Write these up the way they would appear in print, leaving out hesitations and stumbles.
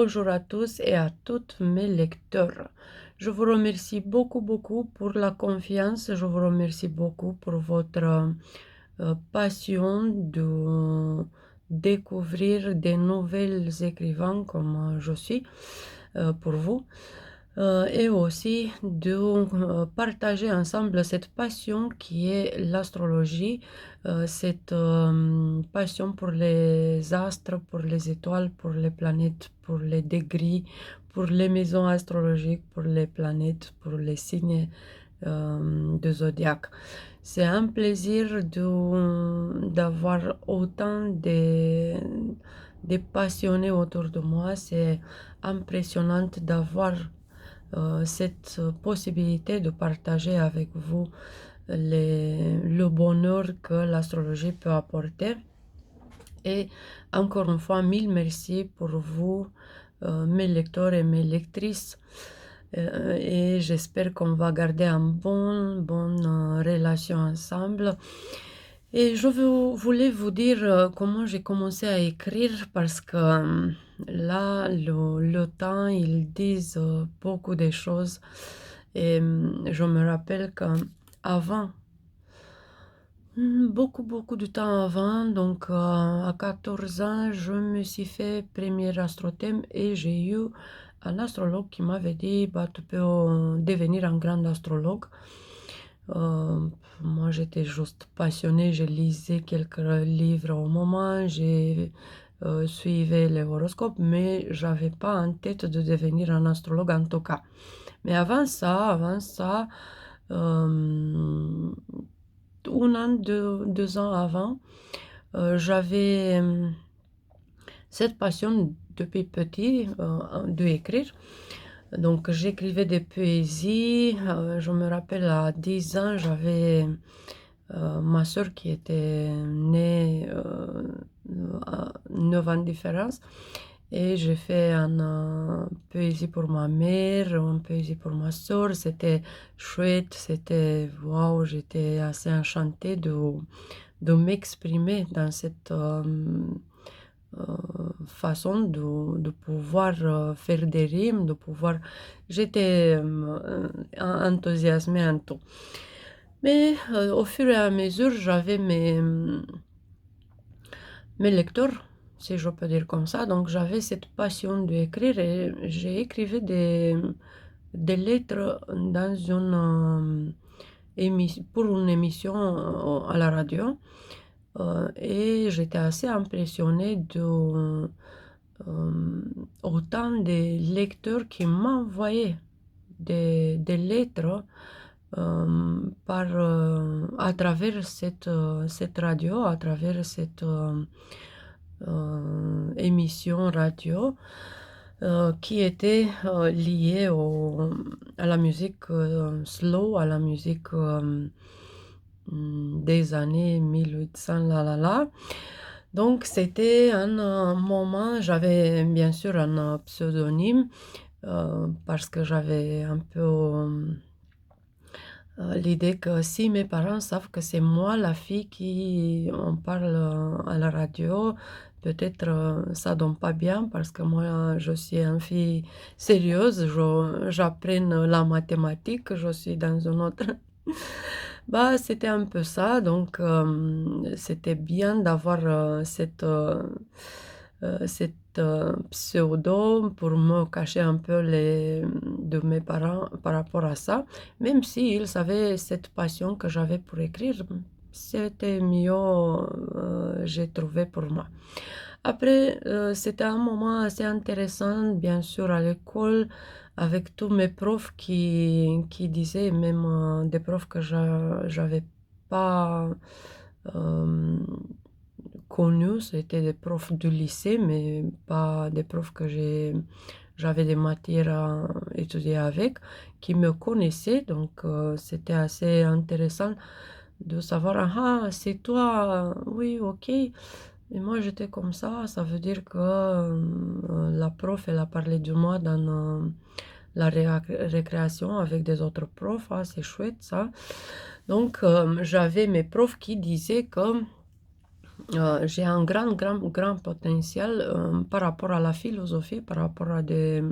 Bonjour à tous et à toutes mes lecteurs. Je vous remercie beaucoup pour la confiance. Je vous remercie beaucoup pour votre passion de découvrir des nouvelles écrivains comme je suis pour vous. Et aussi de partager ensemble cette passion qui est l'astrologie, cette passion pour les astres, pour les étoiles, pour les planètes, pour les degrés, pour les maisons astrologiques, pour les planètes, pour les signes de zodiaque. C'est un plaisir d'avoir autant de passionnés autour de moi. C'est impressionnant d'avoir cette possibilité de partager avec vous le bonheur que l'astrologie peut apporter. Et encore une fois, mille merci pour vous, mes lecteurs et mes lectrices. Et j'espère qu'on va garder une bonne relation ensemble. Et je voulais vous dire comment j'ai commencé à écrire parce que là, le temps, ils disent beaucoup de choses. Et je me rappelle qu'avant, beaucoup de temps avant, donc à 14 ans, je me suis fait premier astrothème et j'ai eu un astrologue qui m'avait dit, bah, tu peux devenir un grand astrologue. Moi, j'étais juste passionnée, je lisais quelques livres au moment, j'ai suivi les horoscopes, mais j'avais pas en tête de devenir un astrologue en tout cas. Mais avant ça, un an, 2 ans avant, j'avais cette passion depuis petit de écrire. Donc j'écrivais des poésies. Je me rappelle à 10 ans, j'avais ma soeur qui était née à 9 ans de différence. Et j'ai fait une poésie pour ma mère, une poésie pour ma soeur. C'était chouette, c'était waouh, j'étais assez enchantée de m'exprimer dans cette façon de pouvoir faire des rimes, de pouvoir... J'étais enthousiasmée en tout. Mais au fur et à mesure, j'avais mes lecteurs, si je peux dire comme ça. Donc j'avais cette passion d'écrire et j'ai écrivé des lettres dans pour une émission à la radio. Et j'étais assez impressionnée de autant de lecteurs qui m'envoyaient des lettres à travers cette radio, à travers cette émission radio qui était liée à la musique slow, à la musique des années 1800, Donc c'était un moment, j'avais bien sûr un pseudonyme parce que j'avais un peu l'idée que si mes parents savent que c'est moi la fille qui en parle à la radio, peut-être ça donne pas bien parce que moi je suis une fille sérieuse, j'apprends la mathématique, je suis dans une autre... Bah, c'était un peu ça, donc c'était bien d'avoir cette pseudo pour me cacher un peu de mes parents par rapport à ça, même s'ils savaient cette passion que j'avais pour écrire, c'était mieux, j'ai trouvé pour moi. Après, c'était un moment assez intéressant, bien sûr, à l'école, avec tous mes profs qui disaient, même des profs que j'avais pas connus, c'était des profs du lycée, mais pas des profs que j'avais des matières à étudier avec, qui me connaissaient, donc c'était assez intéressant de savoir, ah, c'est toi, oui, ok. Et moi, j'étais comme ça veut dire que la prof, elle a parlé de moi dans la récréation avec des autres profs. Ah, c'est chouette ça. Donc, j'avais mes profs qui disaient que j'ai un grand potentiel par rapport à la philosophie, par rapport à des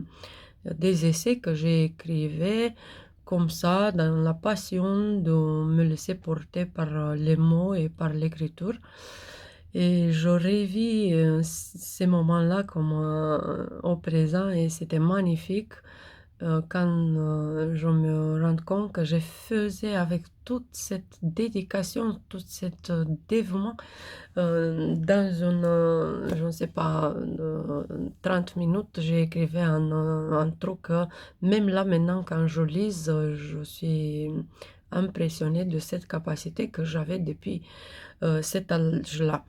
essais que j'ai écrivais comme ça, dans la passion de me laisser porter par les mots et par l'écriture. Et je revis ces moments-là comme au présent et c'était magnifique quand je me rends compte que je faisais avec toute cette dédication, toute cette dévouement dans une, je ne sais pas, 30 minutes, j'ai écrivé un truc. Même là, maintenant, quand je lise, je suis impressionnée de cette capacité que j'avais depuis cet âge-là.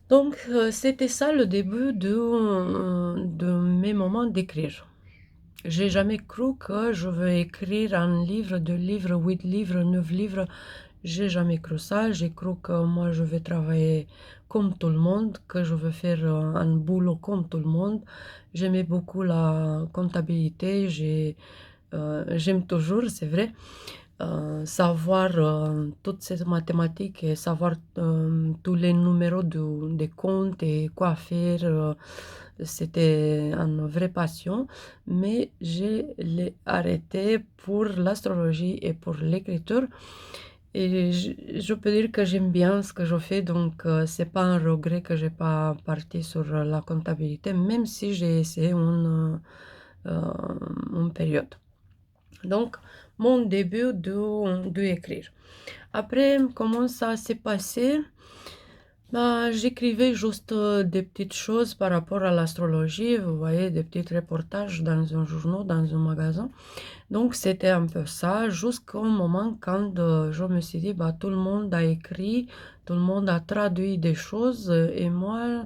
Donc, c'était ça le début de mes moments d'écrire. J'ai jamais cru que je veux écrire un livre, 2 livres, 8 livres, 9 livres. J'ai jamais cru ça. J'ai cru que moi je vais travailler comme tout le monde, que je veux faire un boulot comme tout le monde. J'aimais beaucoup la comptabilité. J'aime toujours, c'est vrai, savoir toutes ces mathématiques et savoir tous les numéros des comptes et quoi faire. C'était une vraie passion, mais je l'ai arrêté pour l'astrologie et pour l'écriture. Et je peux dire que j'aime bien ce que je fais, donc c'est pas un regret que j'ai pas parti sur la comptabilité, même si j'ai essayé une période. Donc, mon début de écrire. Après, comment ça s'est passé? Bah, j'écrivais juste des petites choses par rapport à l'astrologie, vous voyez, des petits reportages dans un journal, dans un magasin. Donc, c'était un peu ça, jusqu'au moment quand je me suis dit, bah, tout le monde a écrit, tout le monde a traduit des choses, et moi,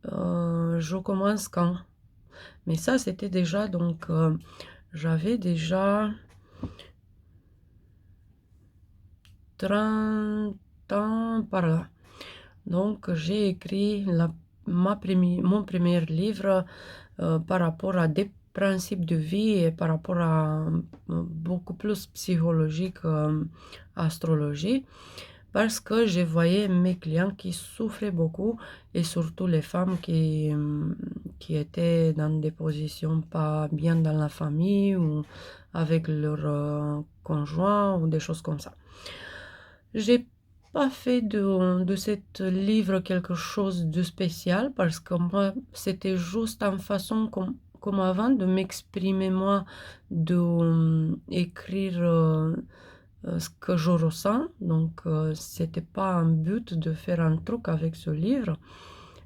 je commence quand? Mais ça, c'était déjà, donc, j'avais déjà 30 ans par là. Donc, j'ai écrit mon premier livre par rapport à des principes de vie et par rapport à beaucoup plus psychologique, astrologie, parce que je voyais mes clients qui souffraient beaucoup et surtout les femmes qui étaient dans des positions pas bien dans la famille ou avec leur conjoint ou des choses comme ça. J'ai pas fait de ce livre quelque chose de spécial parce que moi, c'était juste une façon comme avant de m'exprimer moi, de écrire ce que je ressens. Donc, c'était pas un but de faire un truc avec ce livre.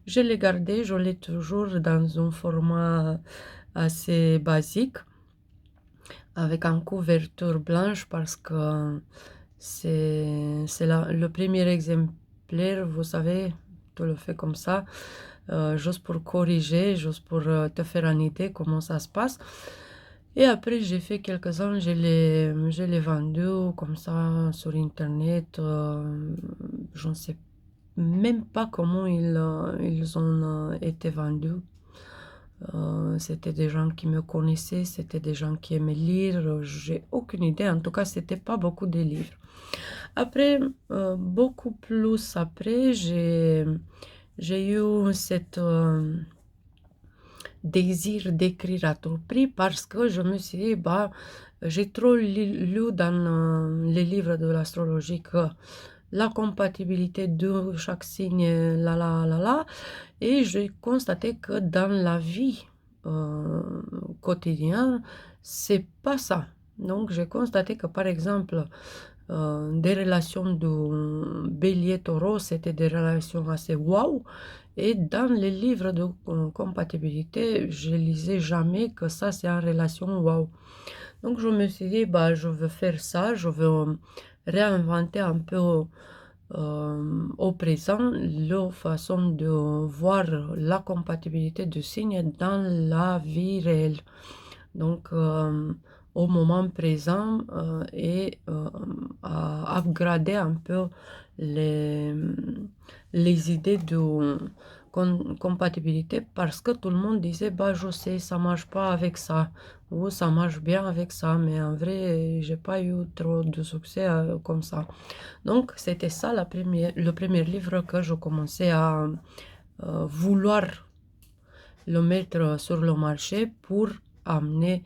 Je l'ai gardé, je l'ai toujours dans un format assez basique avec une couverture blanche parce que c'est le premier exemplaire, vous savez, tu le fais comme ça, juste pour corriger, juste pour te faire une idée comment ça se passe. Et après, j'ai fait quelques-uns, je l'ai vendu comme ça sur Internet. Je ne sais même pas comment ils ont été vendus. C'était des gens qui me connaissaient, c'était des gens qui aimaient lire, j'ai aucune idée. En tout cas, c'était pas beaucoup de livres. Après, beaucoup plus après, j'ai eu cet désir d'écrire à tout prix parce que je me suis dit, bah, j'ai trop lu dans les livres de l'astrologie que la compatibilité de chaque signe, là, et j'ai constaté que dans la vie quotidienne, c'est pas ça. Donc, j'ai constaté que, par exemple, des relations de bélier-taureau, c'était des relations assez waouh. Et dans les livres de compatibilité, je lisais jamais que ça, c'est une relation waouh. Donc, je me suis dit, bah, je veux faire ça, je veux réinventer un peu au présent la façon de voir la compatibilité de signes dans la vie réelle. Donc, au moment présent et à upgrader un peu les idées de compatibilité parce que tout le monde disait, bah, je sais, ça marche pas avec ça, ou ça marche bien avec ça, mais en vrai, j'ai pas eu trop de succès comme ça. Donc, c'était ça le premier livre que je commençais à vouloir le mettre sur le marché pour amener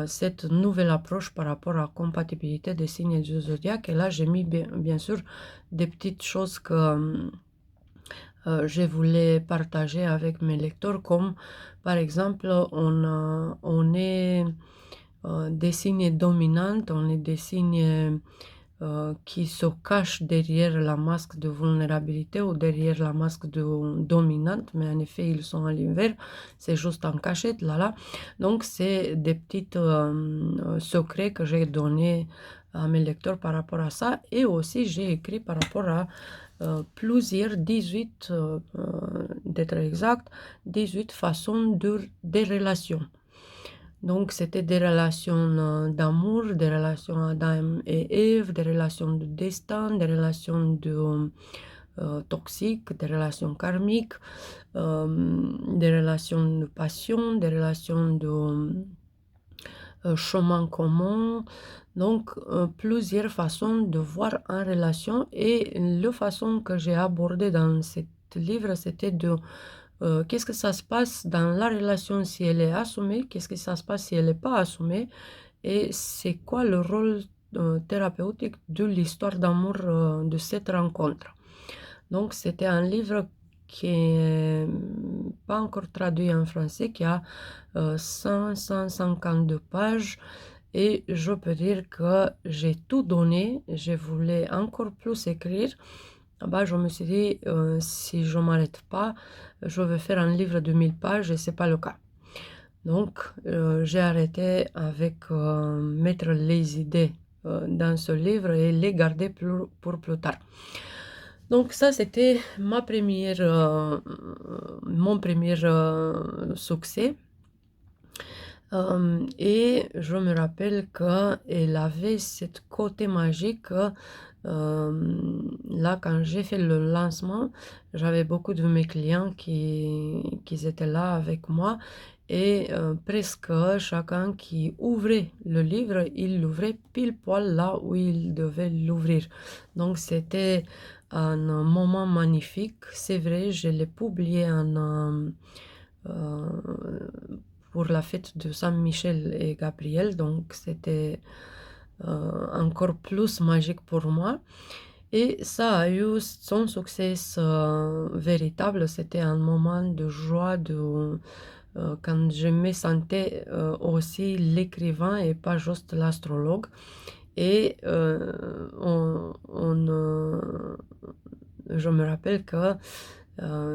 cette nouvelle approche par rapport à la compatibilité des signes du zodiaque. Et là, j'ai mis bien sûr des petites choses que je voulais partager avec mes lecteurs, comme par exemple, on est des signes dominants, on est des signes qui se cachent derrière la masque de vulnérabilité ou derrière la masque de dominante, mais en effet, ils sont à l'inverse, c'est juste en cachette, là. Donc, c'est des petits secrets que j'ai donnés à mes lecteurs par rapport à ça, et aussi j'ai écrit par rapport à plusieurs, 18, d'être exact, 18 façons des relations. Donc, c'était des relations d'amour, des relations Adam et Ève, des relations de destin, des relations toxiques, des relations karmiques, des relations de passion, des relations de chemin commun. Donc, plusieurs façons de voir en relation. Et la façon que j'ai abordée dans ce livre, c'était de qu'est-ce que ça se passe dans la relation si elle est assumée, qu'est-ce que ça se passe si elle n'est pas assumée, et c'est quoi le rôle thérapeutique de l'histoire d'amour de cette rencontre. Donc, c'était un livre qui n'est pas encore traduit en français, qui a 152 pages, et je peux dire que j'ai tout donné, je voulais encore plus écrire. Bah, je me suis dit, si je ne m'arrête pas, je vais faire un livre de 1000 pages et ce n'est pas le cas. Donc, j'ai arrêté avec mettre les idées dans ce livre et les garder pour plus tard. Donc ça, c'était mon premier succès. Et je me rappelle qu'elle avait ce côté magique. Là, quand j'ai fait le lancement, j'avais beaucoup de mes clients qui étaient là avec moi, et presque chacun qui ouvrait le livre, il l'ouvrait pile poil là où il devait l'ouvrir. Donc c'était un moment magnifique. C'est vrai, je l'ai publié pour la fête de Saint-Michel et Gabriel, donc c'était encore plus magique pour moi. Et ça a eu son succès véritable. C'était un moment de joie, quand je me sentais aussi l'écrivain et pas juste l'astrologue. Et je me rappelle que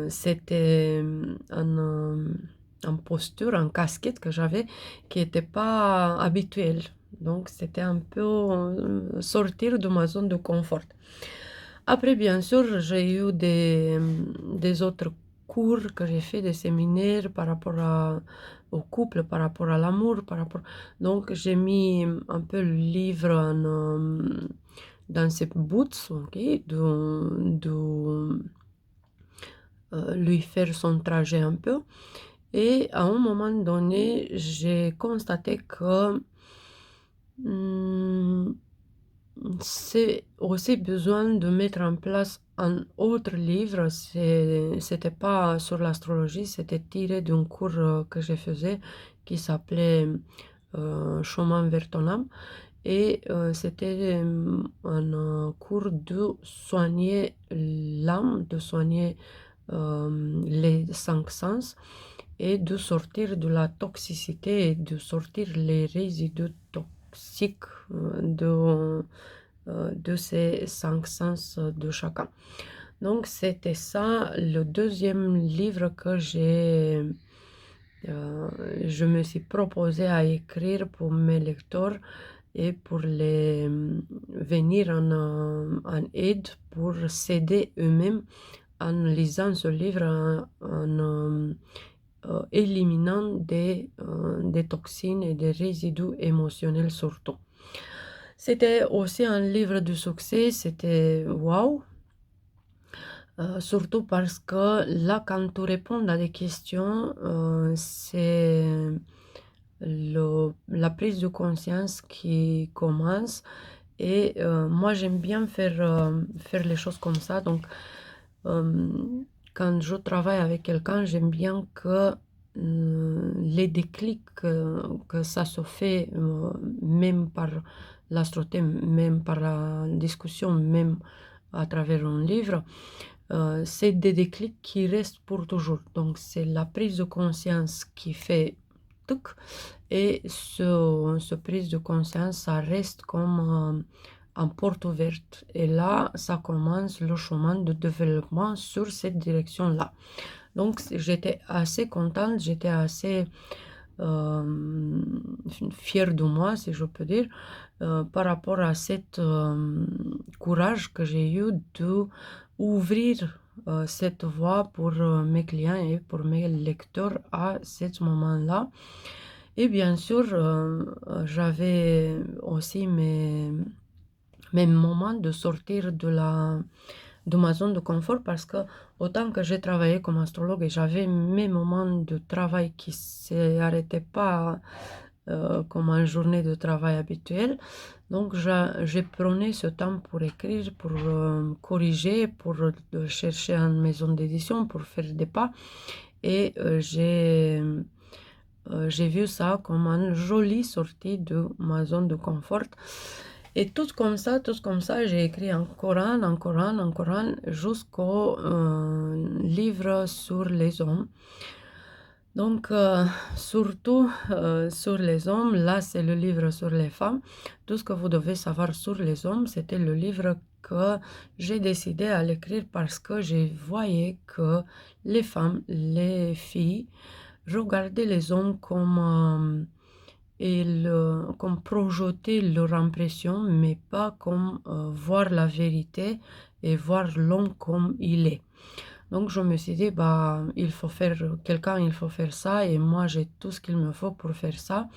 c'était une posture, une casquette que j'avais qui n'était pas habituelle. Donc, c'était un peu sortir de ma zone de confort. Après, bien sûr, j'ai eu des autres cours que j'ai fait, des séminaires par rapport au couple, par rapport à l'amour, Donc, j'ai mis un peu le livre dans ces boots, ok, de lui faire son trajet un peu. Et à un moment donné, j'ai constaté que c'est aussi besoin de mettre en place un autre livre. C'était pas sur l'astrologie, c'était tiré d'un cours que je faisais qui s'appelait Chemin vers ton âme. Et c'était un cours de soigner l'âme, de soigner les 5 sens, et de sortir de la toxicité et de sortir les résidus toxiques de ces 5 sens de chacun. Donc c'était ça le deuxième livre que je me suis proposé à écrire pour mes lecteurs et pour les venir en aide pour s'aider eux-mêmes en lisant ce livre, en éliminant des toxines et des résidus émotionnels surtout. C'était aussi un livre de succès, c'était waouh. Surtout parce que là, quand tu réponds à des questions, c'est la prise de conscience qui commence. Et moi, j'aime bien faire les choses comme ça. Donc, euh, quand je travaille avec quelqu'un, j'aime bien que les déclics que ça se fait, même par l'astrothé, même par la discussion, même à travers un livre, c'est des déclics qui restent pour toujours. Donc, c'est la prise de conscience qui fait tuc, et ce prise de conscience, ça reste comme en porte ouverte. Et là, ça commence le chemin de développement sur cette direction-là. Donc, j'étais assez contente, j'étais assez fière de moi, si je peux dire, par rapport à cette courage que j'ai eu de ouvrir cette voie pour mes clients et pour mes lecteurs à ce moment-là. Et bien sûr, j'avais aussi mes moments de sortir de ma zone de confort parce que autant que j'ai travaillé comme astrologue et j'avais mes moments de travail qui ne s'arrêtaient pas comme une journée de travail habituelle. Donc, j'ai prenais ce temps pour écrire, pour corriger, pour chercher une maison d'édition, pour faire des pas. Et j'ai vu ça comme une jolie sortie de ma zone de confort. Et tout comme ça, j'ai écrit un Coran, jusqu'au livre sur les hommes. Donc, surtout sur les hommes, là, c'est le livre sur les femmes. Tout ce que vous devez savoir sur les hommes, c'était le livre que j'ai décidé à l'écrire parce que je voyais que les femmes, les filles, regardaient les hommes comme projeter leur impression, mais pas comme voir la vérité et voir l'homme comme il est. Donc je me suis dit, bah, il faut faire ça, et moi j'ai tout ce qu'il me faut pour faire ça.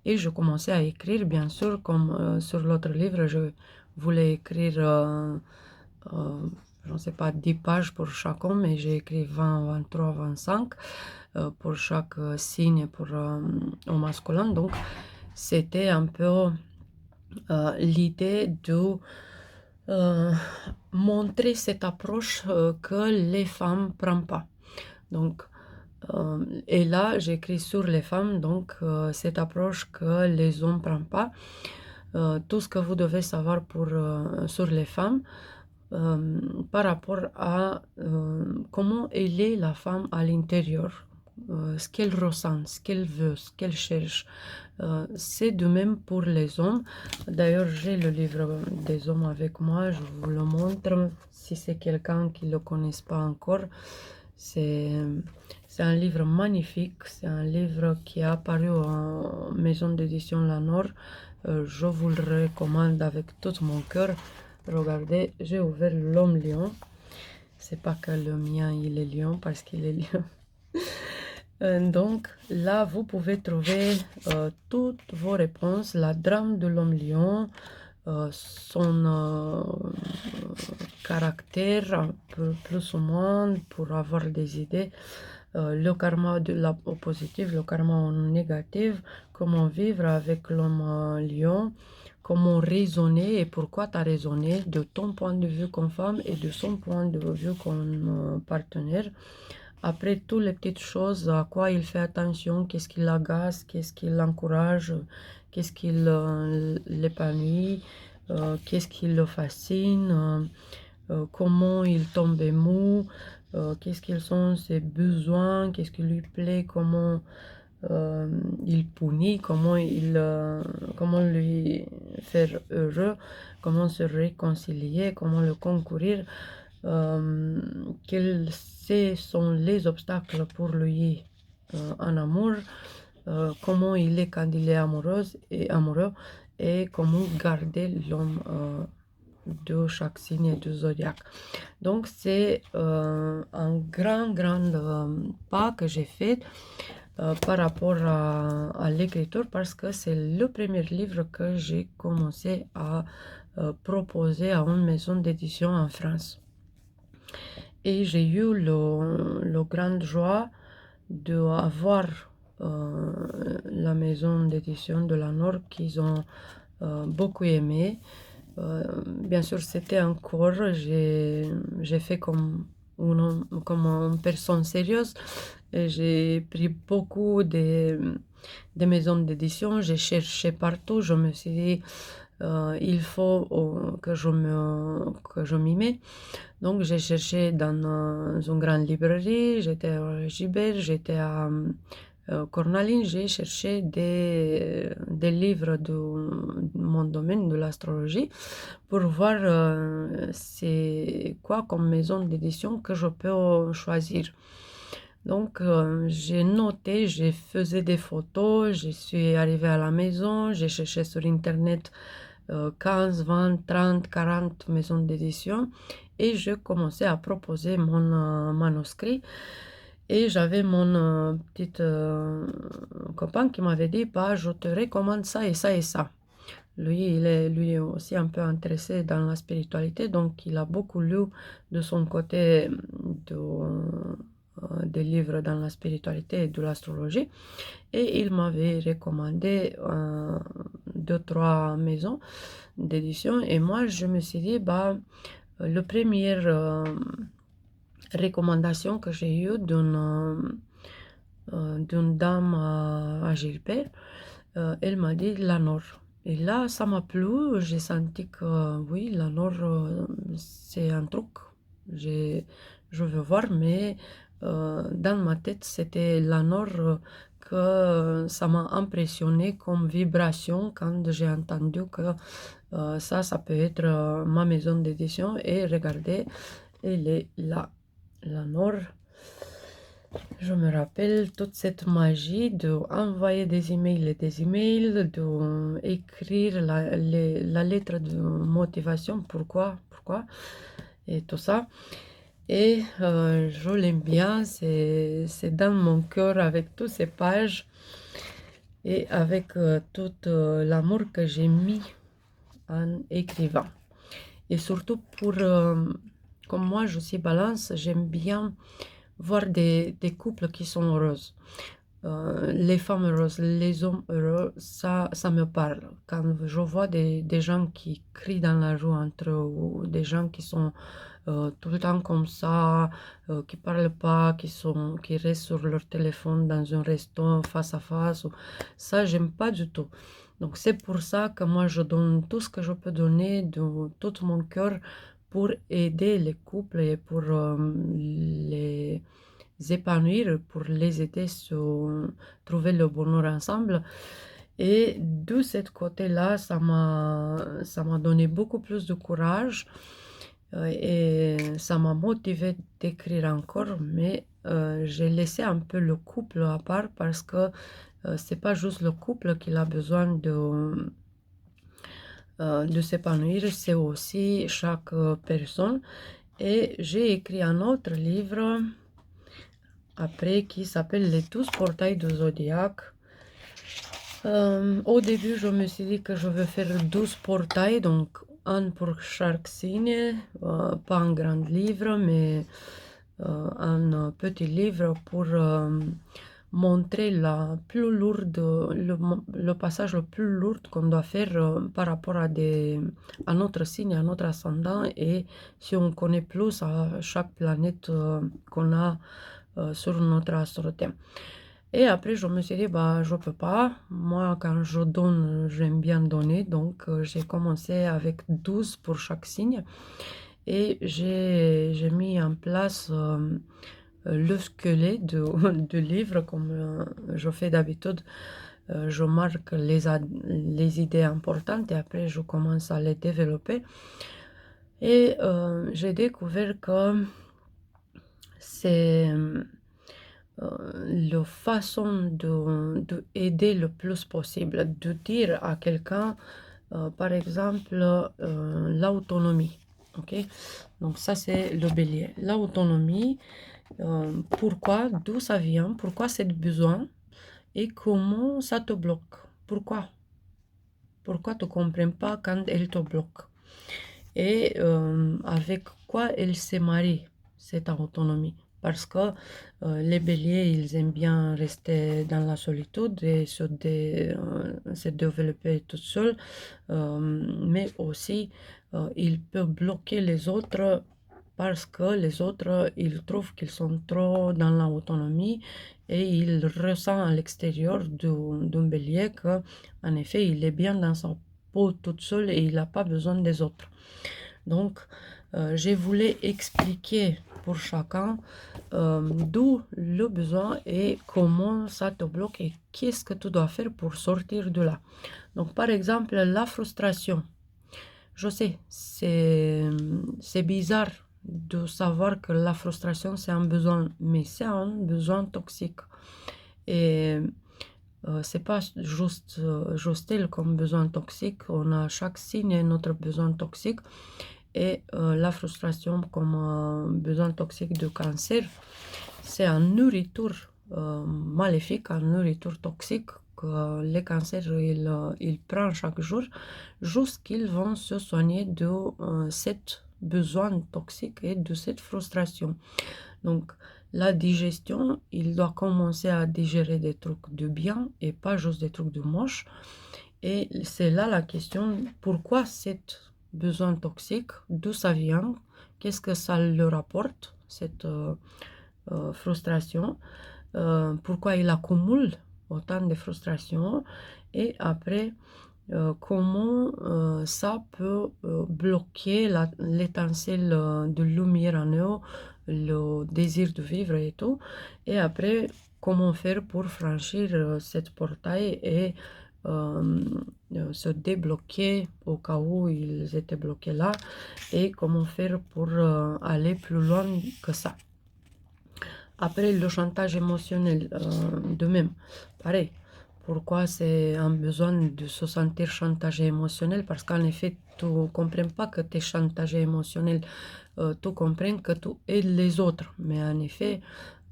Et je commençais à écrire, bien sûr, comme sur l'autre livre, je voulais écrire, je ne sais pas, 10 pages pour chaque homme, et j'ai écrit 20, 23, 25 pour chaque signe pour au masculin. Donc c'était un peu l'idée de montrer cette approche que les femmes ne prennent pas. Donc, et là, j'écris sur les femmes, donc cette approche que les hommes ne prennent pas. Tout ce que vous devez savoir sur les femmes par rapport à comment elle est la femme à l'intérieur, ce qu'elle ressent, ce qu'elle veut, ce qu'elle cherche. C'est de même pour les hommes. D'ailleurs, j'ai le livre des hommes avec moi, je vous le montre. Si c'est quelqu'un qui ne le connaisse pas encore, c'est un livre magnifique. C'est un livre qui est apparu en maison d'édition La Nord. Je vous le recommande avec tout mon cœur. Regardez, j'ai ouvert l'homme lion. C'est pas que le mien il est lion parce qu'il est lion. Donc là, vous pouvez trouver toutes vos réponses, la drame de l'homme lion, son caractère un peu plus ou moins pour avoir des idées, le karma au positif, le karma en négatif, comment vivre avec l'homme lion, comment raisonner et pourquoi tu as raisonné de ton point de vue comme femme et de son point de vue comme partenaire. Après, toutes les petites choses, à quoi il fait attention, qu'est-ce qui l'agace, qu'est-ce qui l'encourage, qu'est-ce qui l'épanouit, qu'est-ce qui le fascine, comment il tombe mou, qu'est-ce qu'ils sont ses besoins, qu'est-ce qui lui plaît, comment il punit, comment lui faire heureux, comment se réconcilier, comment le concourir, quels sont les obstacles pour lui en amour, comment il est quand il est amoureux, et comment garder l'homme de chaque signe du zodiaque. Donc c'est un grand pas que j'ai fait par rapport à l'écriture, parce que c'est le premier livre que j'ai commencé à proposer à une maison d'édition en France. Et j'ai eu le grande joie d'avoir la maison d'édition de la Nord qu'ils ont beaucoup aimé. Bien sûr, c'était un cours, j'ai fait comme une personne sérieuse. Et j'ai pris beaucoup de maisons d'édition, j'ai cherché partout, je me suis dit, il faut que je m'y mette. Donc j'ai cherché dans une grande librairie, j'étais à Gibert, j'étais à Cornaline, j'ai cherché des livres de mon domaine, de l'astrologie, pour voir c'est quoi comme maison d'édition que je peux choisir. Donc j'ai noté, j'ai fait des photos, je suis arrivée à la maison, j'ai cherché sur Internet 15, 20, 30, 40 maisons d'édition et je commençais à proposer mon manuscrit. Et j'avais mon petit copain qui m'avait dit, bah, je te recommande ça et ça et ça. Lui, il est lui aussi un peu intéressé dans la spiritualité, donc il a beaucoup lu de son côté des livres dans la spiritualité et de l'astrologie. Et il m'avait recommandé deux, trois maisons d'édition. Et moi, je me suis dit, bah, la première recommandation que j'ai eue d'une dame à Gilbert, elle m'a dit la Nord. Et là, ça m'a plu, j'ai senti que oui, la Nord, c'est un truc, je veux voir, mais dans ma tête, c'était la Nord que ça m'a impressionné comme vibration quand j'ai entendu que ça peut être ma maison d'édition. Et regardez, elle est là, la Nord. Je me rappelle toute cette magie d'envoyer des emails et des emails, d'écrire la lettre de motivation, pourquoi, et tout ça. Et je l'aime bien, c'est dans mon cœur avec toutes ces pages et avec tout l'amour que j'ai mis en écrivant. Et surtout comme moi je suis balance, j'aime bien voir des couples qui sont heureux. Les femmes heureuses, les hommes heureux, ça me parle. Quand je vois des gens qui crient dans la rue entre eux, ou des gens qui sont tout le temps comme ça, qui parlent pas, qui restent sur leur téléphone dans un resto face à face, ça, j'aime pas du tout. Donc c'est pour ça que moi je donne tout ce que je peux donner de tout mon cœur pour aider les couples et pour les épanouir, pour les aider à trouver le bonheur ensemble. Et de ce côté-là, ça m'a donné beaucoup plus de courage et ça m'a motivé d'écrire encore, mais j'ai laissé un peu le couple à part parce que c'est pas juste le couple qui a besoin de s'épanouir, c'est aussi chaque personne. Et j'ai écrit un autre livre après qui s'appelle Les 12 portails du zodiaque. Au début, je me suis dit que je vais faire 12 portails, donc un pour chaque signe, pas un grand livre, mais un petit livre pour montrer le passage le plus lourd qu'on doit faire par rapport à notre signe, à notre ascendant, et si on connaît plus à chaque planète qu'on a sur notre astrothème. Et après, je me suis dit, bah, je peux pas. Moi, quand je donne, j'aime bien donner. Donc, j'ai commencé avec 12 pour chaque signe. Et j'ai mis en place le squelette du livre, comme je fais d'habitude. Je marque les idées importantes et après, je commence à les développer. Et j'ai découvert que c'est la façon de aider le plus possible, de dire à quelqu'un, par exemple, l'autonomie. Ok, donc ça c'est le bélier. L'autonomie, pourquoi, d'où ça vient, pourquoi c'est besoin et comment ça te bloque. Pourquoi tu ne comprends pas quand elle te bloque. Et avec quoi elle se marie. cette autonomie. Parce que les béliers, ils aiment bien rester dans la solitude et se développer tout seuls, mais aussi ils peuvent bloquer les autres parce que les autres, ils trouvent qu'ils sont trop dans l'autonomie et ils ressentent à l'extérieur d'un bélier que, en effet, il est bien dans sa peau toute seule et il n'a pas besoin des autres. Donc, je voulais expliquer pour chacun d'où le besoin et comment ça te bloque et qu'est-ce que tu dois faire pour sortir de là. Donc, par exemple, la frustration. Je sais, c'est bizarre de savoir que la frustration, c'est un besoin, mais c'est un besoin toxique. Et c'est pas juste tel comme besoin toxique. On a chaque signe et notre besoin toxique. Et la frustration comme besoin toxique de cancer, c'est une nourriture maléfique, une nourriture toxique que les cancers ils prennent chaque jour jusqu'ils vont se soigner de cette besoin toxique et de cette frustration. Donc la digestion, il doit commencer à digérer des trucs de bien et pas juste des trucs de moche. Et c'est là la question, pourquoi cette besoin toxique, d'où ça vient, qu'est-ce que ça leur apporte, cette frustration, pourquoi il accumule autant de frustration, et après, comment ça peut bloquer l'étincelle de lumière en eux, le désir de vivre et tout, et après, comment faire pour franchir cette portail et se débloquer au cas où ils étaient bloqués là, et comment faire pour aller plus loin que ça. Après, le chantage émotionnel, de même, pareil. Pourquoi c'est un besoin de se sentir chantagé émotionnel? Parce qu'en effet, tu ne comprends pas que tu es chantagé émotionnel, tu comprends que tu aides les autres. Mais en effet,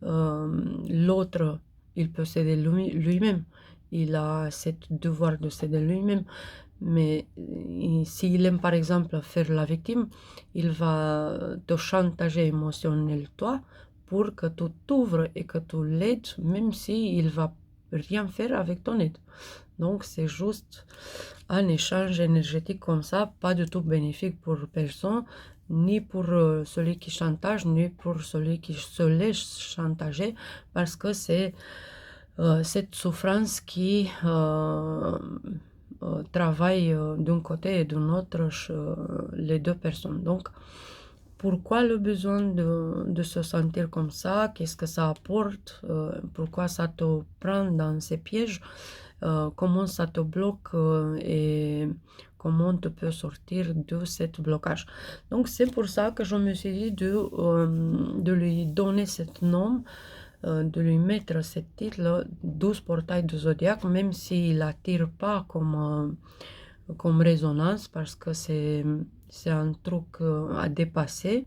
l'autre, il peut s'aider lui-même. Il a ce devoir de s'aider lui-même. Mais s'il aime par exemple faire la victime, il va te chantager émotionnel toi pour que tu t'ouvres et que tu l'aides, même s'il ne va rien faire avec ton aide. Donc c'est juste un échange énergétique comme ça, pas du tout bénéfique pour personne, ni pour celui qui chantage, ni pour celui qui se laisse chantager, parce que c'est cette souffrance qui travaille d'un côté et d'un autre les deux personnes. Donc, pourquoi le besoin de se sentir comme ça? Qu'est-ce que ça apporte? Pourquoi ça te prend dans ces pièges? Comment ça te bloque et comment tu peux sortir de ce blocage? Donc, c'est pour ça que je me suis dit de lui donner ce nom, de lui mettre ce titre, 12 portails du zodiaque, même s'il n'attire pas comme résonance, parce que c'est un truc à dépasser.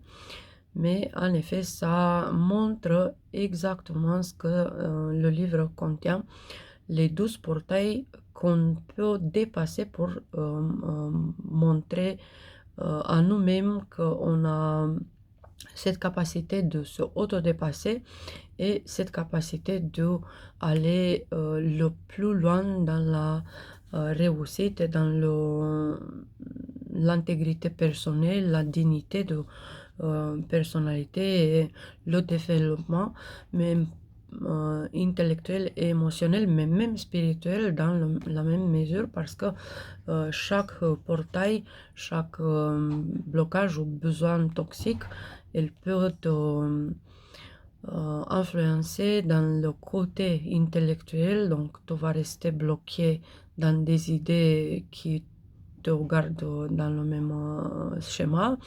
Mais en effet, ça montre exactement ce que le livre contient, les 12 portails qu'on peut dépasser pour montrer à nous-mêmes qu'on a cette capacité de se autodépasser et cette capacité d'aller le plus loin dans la réussite et dans l'intégrité personnelle, la dignité de personnalité et le développement, même intellectuel et émotionnel, mais même spirituel dans la même mesure, parce que chaque portail, chaque blocage ou besoin toxique, elle peut te influencer dans le côté intellectuel, donc tu vas rester bloqué dans des idées qui te regardent dans le même schéma.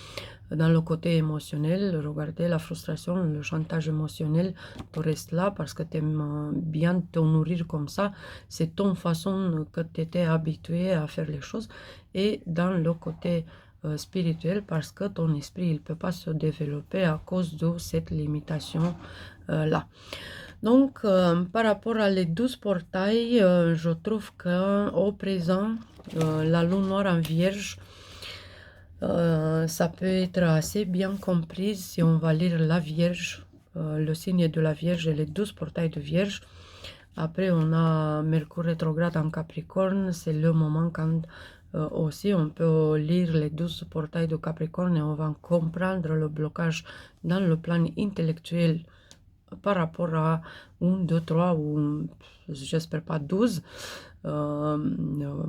Dans le côté émotionnel, regardez la frustration, le chantage émotionnel, tu restes là parce que tu aimes bien te nourrir comme ça. C'est ton façon que tu étais habitué à faire les choses. Et dans le côté spirituel, parce que ton esprit il peut pas se développer à cause de cette limitation là. Donc par rapport à les 12 portails, je trouve qu'au présent, la lune noire en vierge, Ça peut être assez bien compris si on va lire la Vierge, le signe de la Vierge et les 12 portails de Vierge. Après, on a Mercure rétrograde en Capricorne, c'est le moment quand aussi on peut lire les 12 portails de Capricorne et on va comprendre le blocage dans le plan intellectuel par rapport à 1, 2, 3 ou j'espère pas 12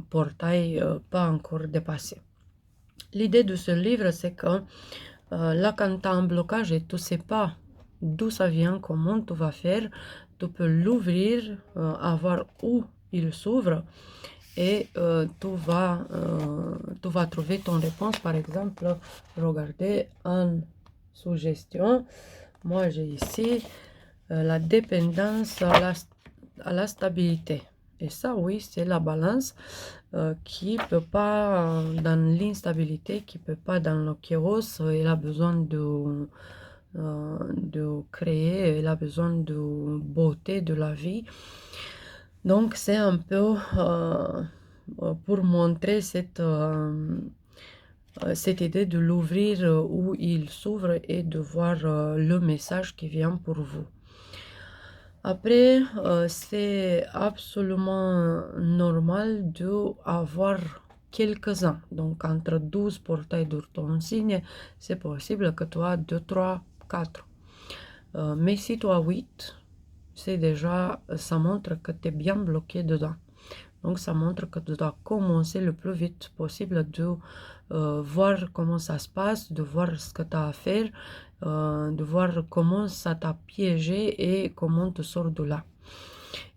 portails pas encore dépassés. L'idée de ce livre, c'est que là, quand tu as un blocage et tu ne sais pas d'où ça vient, comment tu vas faire, tu peux l'ouvrir, voir où il s'ouvre et tu vas trouver ton réponse. Par exemple, regardez en suggestion. Moi, j'ai ici la dépendance à la stabilité. Et ça, oui, c'est la balance qui ne peut pas dans l'instabilité, qui ne peut pas dans le chaos. Il a besoin de créer, il a besoin de beauté de la vie. Donc, c'est un peu pour montrer cette idée de l'ouvrir où il s'ouvre et de voir le message qui vient pour vous. Après, c'est absolument normal d'avoir quelques-uns. Donc, entre 12 portails de ton signe, c'est possible que tu as 2, 3, 4. Mais si tu as 8, c'est déjà, ça montre que tu es bien bloqué dedans. Donc, ça montre que tu dois commencer le plus vite possible de voir comment ça se passe, de voir ce que tu as à faire, de voir comment ça t'a piégé et comment tu sors de là.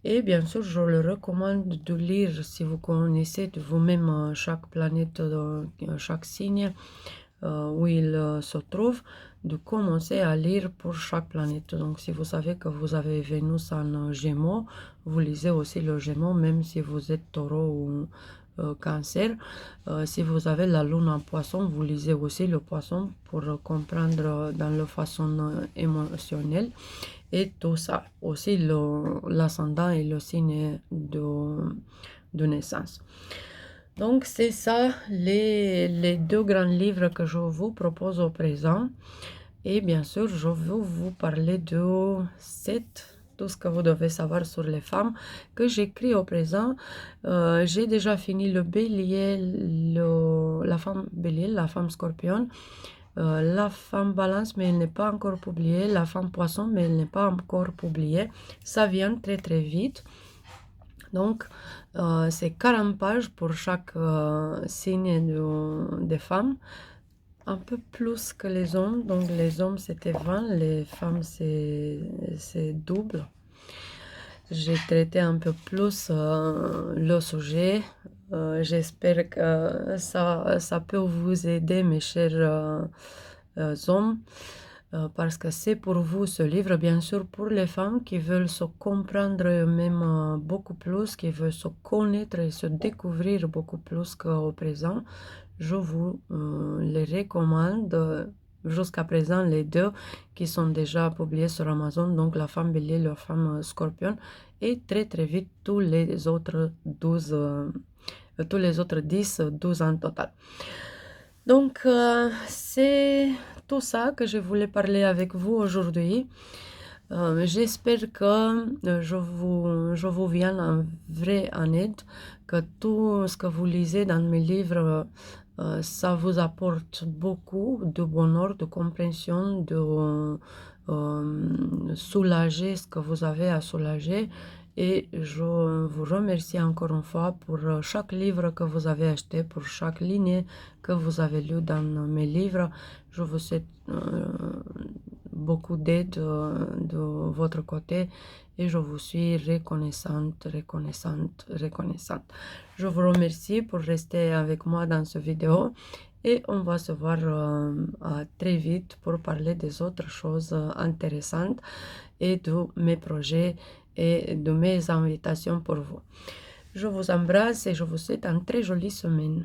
Et bien sûr, je le recommande de lire si vous connaissez de vous-même chaque planète, chaque signe où il se trouve, de commencer à lire pour chaque planète. Donc, si vous savez que vous avez Vénus en Gémeaux, vous lisez aussi le Gémeaux, même si vous êtes Taureau ou Cancer. Si vous avez la Lune en Poisson, vous lisez aussi le Poisson pour comprendre dans la façon émotionnelle. Et tout ça, aussi l'ascendant et le signe de naissance. Donc, c'est ça les deux grands livres que je vous propose au présent. Et bien sûr, je vais vous parler de tout ce que vous devez savoir sur les femmes que j'écris au présent. J'ai déjà fini le bélier, la femme bélier, la femme scorpion, la femme balance, mais elle n'est pas encore publiée, la femme poisson, mais elle n'est pas encore publiée. Ça vient très très vite. Donc, c'est 40 pages pour chaque signe des femmes. Un peu plus que les hommes. Donc, les hommes, c'était 20. Les femmes, c'est double. J'ai traité un peu plus le sujet. J'espère que ça peut vous aider, mes chers hommes. Parce que c'est pour vous ce livre, bien sûr, pour les femmes qui veulent se comprendre même beaucoup plus, qui veulent se connaître et se découvrir beaucoup plus qu'au présent. Je vous les recommande jusqu'à présent les deux qui sont déjà publiés sur Amazon, donc la femme bélier, la femme scorpion, et très très vite tous les autres 12, tous les autres 10, 12 en total. Donc, c'est tout ça que je voulais parler avec vous aujourd'hui. J'espère que je vous viens en vrai en aide, que tout ce que vous lisez dans mes livres, ça vous apporte beaucoup de bonheur, de compréhension, de soulager ce que vous avez à soulager. Et je vous remercie encore une fois pour chaque livre que vous avez acheté, pour chaque ligne que vous avez lu dans mes livres. Je vous souhaite beaucoup d'aide de votre côté et je vous suis reconnaissante. Je vous remercie pour rester avec moi dans cette vidéo et on va se voir très vite pour parler des autres choses intéressantes et de mes projets et de mes invitations pour vous. Je vous embrasse et je vous souhaite une très jolie semaine.